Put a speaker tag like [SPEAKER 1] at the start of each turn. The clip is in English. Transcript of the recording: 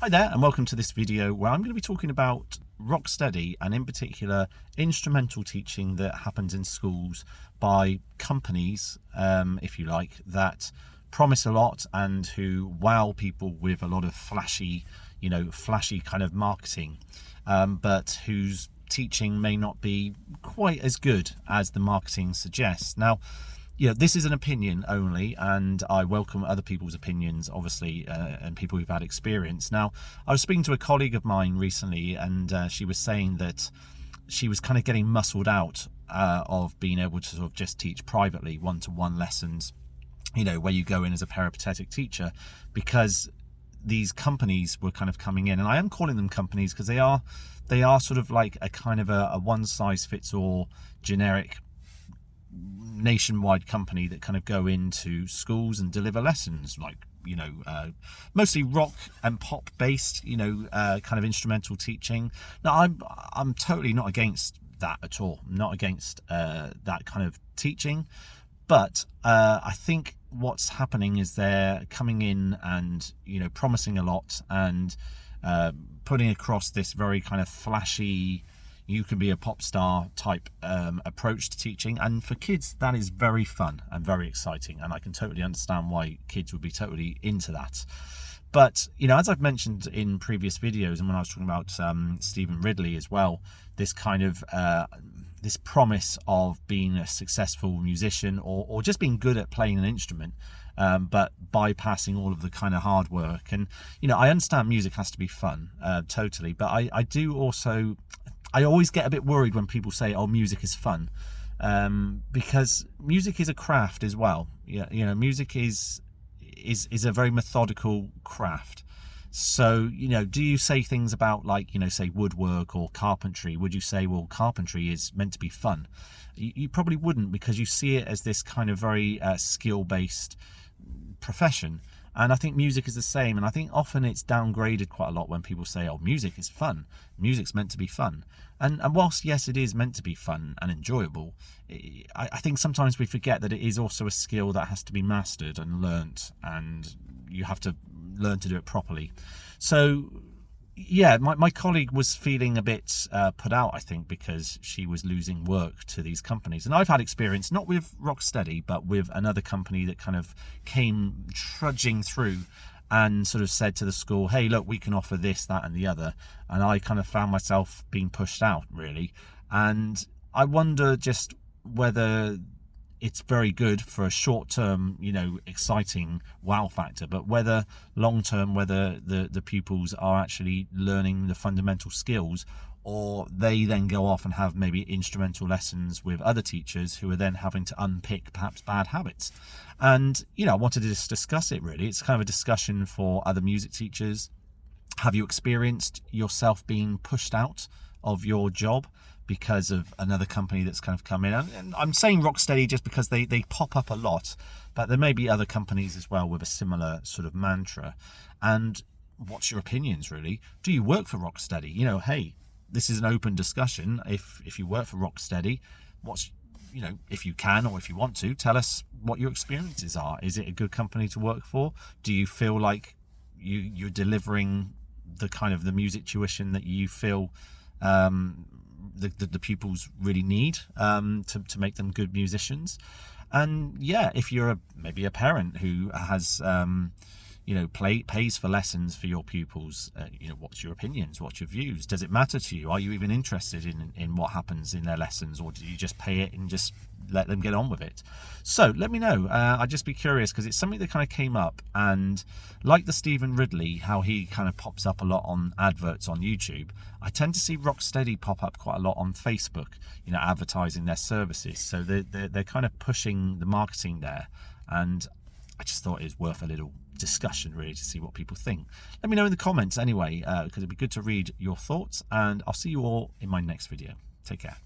[SPEAKER 1] Hi there and welcome to this video where I'm going to be talking about rocksteady and in particular instrumental teaching that happens in schools by companies, if you like, that promise a lot and who wow people with a lot of flashy kind of marketing, but whose teaching may not be quite as good as the marketing suggests. Now, this is an opinion only, and I welcome other people's opinions, obviously, and people who've had experience. Now, I was speaking to a colleague of mine recently, and she was saying that she was kind of getting muscled out of being able to sort of just teach privately one-to-one lessons, where you go in as a peripatetic teacher, because these companies were kind of coming in, and I am calling them companies because they are sort of like a kind of a one-size-fits-all generic nationwide company that kind of go into schools and deliver lessons, like mostly rock and pop based, kind of instrumental teaching. Now, I'm totally not against that at all. I'm not against that kind of teaching, but I think what's happening is they're coming in and promising a lot and putting across this very kind of flashy, you can be a pop star type approach to teaching, and for kids that is very fun and very exciting, and I can totally understand why kids would be totally into that. But as I've mentioned in previous videos, and when I was talking about Stephen Ridley as well, this kind of this promise of being a successful musician or just being good at playing an instrument, but bypassing all of the kind of hard work. And I understand music has to be fun, totally, but I always get a bit worried when people say, oh, music is fun, because music is a craft as well. Music is a very methodical craft. So, do you say things about like, say woodwork or carpentry? Would you say, well, carpentry is meant to be fun? You probably wouldn't, because you see it as this kind of very skill-based profession. And I think music is the same, and I think often it's downgraded quite a lot when people say, oh, music is fun, music's meant to be fun. And whilst, yes, it is meant to be fun and enjoyable, I think sometimes we forget that it is also a skill that has to be mastered and learnt, and you have to learn to do it properly. So yeah, my colleague was feeling a bit put out, I think, because she was losing work to these companies. And I've had experience, not with Rocksteady, but with another company that kind of came trudging through and sort of said to the school, hey, look, we can offer this, that and the other. And I kind of found myself being pushed out, really. And I wonder just whether it's very good for a short-term, exciting wow factor, but whether long-term, whether the pupils are actually learning the fundamental skills, or they then go off and have maybe instrumental lessons with other teachers who are then having to unpick perhaps bad habits. And, I wanted to just discuss it, really. It's kind of a discussion for other music teachers. Have you experienced yourself being pushed out of your job because of another company that's kind of come in? And I'm saying Rocksteady just because they pop up a lot, but there may be other companies as well with a similar sort of mantra. And what's your opinions, really? Do you work for Rocksteady? Hey, this is an open discussion. If you work for Rocksteady, if you can or if you want to, tell us what your experiences are. Is it a good company to work for? Do you feel like you're delivering the kind of the music tuition that you feel the pupils really need to make them good musicians? And yeah, if you're maybe a parent who has pays for lessons for your pupils, what's your opinions, what's your views? Does it matter to you? Are you even interested in what happens in their lessons, or do you just pay it and just let them get on with it? So let me know. I'd just be curious, because it's something that kind of came up, and like the Stephen Ridley, how he kind of pops up a lot on adverts on YouTube, I tend to see Rocksteady pop up quite a lot on Facebook, advertising their services. So they're kind of pushing the marketing there, and I just thought it was worth a little discussion, really, to see what people think. Let me know in the comments anyway, because it'd be good to read your thoughts, and I'll see you all in my next video. Take care.